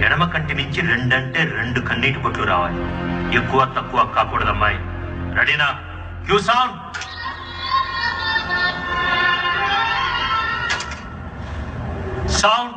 ఎడమ కంటి నుంచి రెండంటే 2 కన్నీటి బొట్లు రావాలి. ఎక్కువ తక్కువ కాకూడదమ్మాయి. రెడీనా? Cue sound. సౌండ్.